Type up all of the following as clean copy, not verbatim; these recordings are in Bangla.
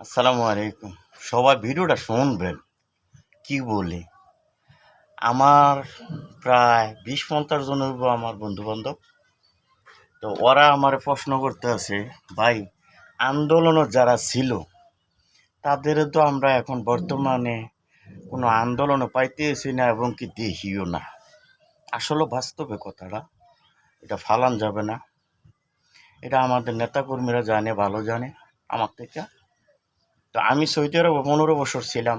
আসসালামু আলাইকুম। সবাই ভিডিওটা শুনবেন। কি বলি, আমার প্রায় ২০-৫০ জন হইব আমার বন্ধু-বান্ধব। তো ওরা আমারে প্রশ্ন করতে আছে, ভাই আন্দোলনে যারা ছিল তাদের তো আমরা এখন বর্তমানে কোনো আন্দোলনও পাইতেছি না এবং কি দেখিও না। আসলে বাস্তবে কথাটা, এটা ফালান যাবে না। এটা আমাদের নেতাকর্মীরা জানে, ভালো জানে আমার থেকে। তো আমি সৌদি আরবে ১৫ বছর ছিলাম।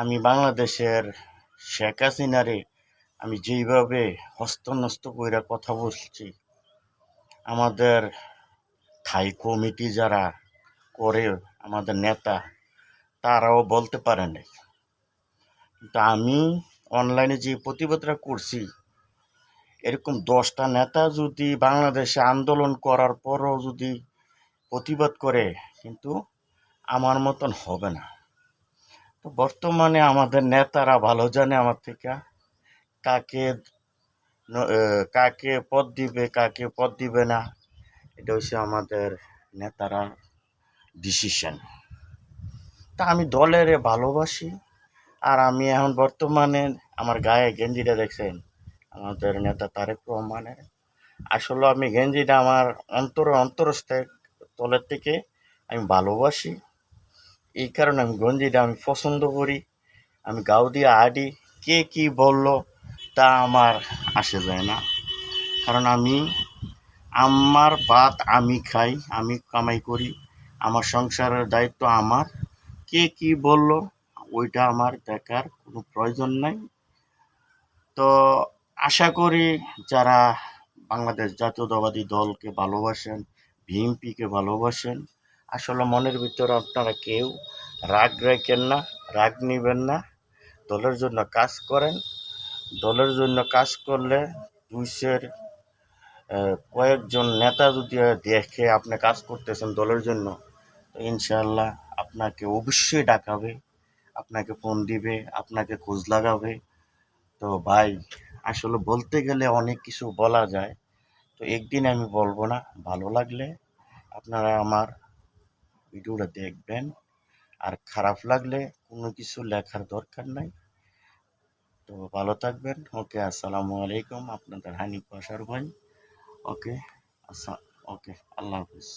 আমি বাংলাদেশের শেখ হাসিনারে আমি যেইভাবে হস্তন্যস্ত কইরা কথা বলছি, আমাদের থাই কমিটি যারা করে, আমাদের নেতা, তারাও বলতে পারে নাই। কিন্তু আমি অনলাইনে যে প্রতিবাদটা করছি, এরকম ১০টা নেতা যদি বাংলাদেশে আন্দোলন করার পরও যদি প্রতিবাদ করে, কিন্তু আমার মতন হবে না। তো বর্তমানে আমাদের নেতারা ভালো জানে আমার থেকে কাকে কাকে পদ দিবে, কাকে পদ দিবে না। এটা হচ্ছে আমাদের নেতারা ডিসিশন। তা আমি দলের ভালোবাসি। আর আমি এখন বর্তমানে আমার গায়ে গেঞ্জিটা দেখছেন, আমাদের নেতা তারেক রহমানের। আসলে আমি গেঞ্জিটা আমার অন্তরস্থের তলের থেকে আমি ভালোবাসি। এই কারণে আমি গেঞ্জিটা আমি পছন্দ করি। আমি গাও দিয়ে আডি। কে কি বলল তা আমার আসে যায় না। কারণ আমার ভাত আমি খাই, আমি কামাই করি, আমার সংসারের দায়িত্ব আমার। কে কি বলল ওইটা আমার দেখার কোনো প্রয়োজন নাই। তো আশা করি যারা বাংলাদেশ জাতীয়তাবাদী দলকে ভালোবাসেন, বিএনপিকে ভালোবাসেন, আসলে মনের ভিতরে আপনারা কেউ রাগ রাখেন না, রাগ নিবেন না। দলের জন্য কাজ করেন। দলের জন্য কাজ করলে দুইশের কয়েকজন নেতা যদি দেখে আপনি কাজ করতেছেন দলের জন্য, তো ইনশাআল্লাহ আপনাকে অবশ্যই ডাকাবে, আপনাকে ফোন দিবে, আপনাকে খোঁজ লাগাবে। তো ভাই, আসলে বলতে গেলে অনেক কিছু বলা যায়। তো একদিন আমি বলবো না। ভালো লাগলে আপনারা আমার ভিডিওটা দেখবেন। আর খারাপ লাগলে কোনো কিছু লেখার দরকার নাই। তো ভালো থাকবেন। ওকে, আসসালামু আলাইকুম। আপনাদের হানিফ বাশার ভাই। ওকে, আচ্ছা, ওকে, আল্লাহ হাফিজ।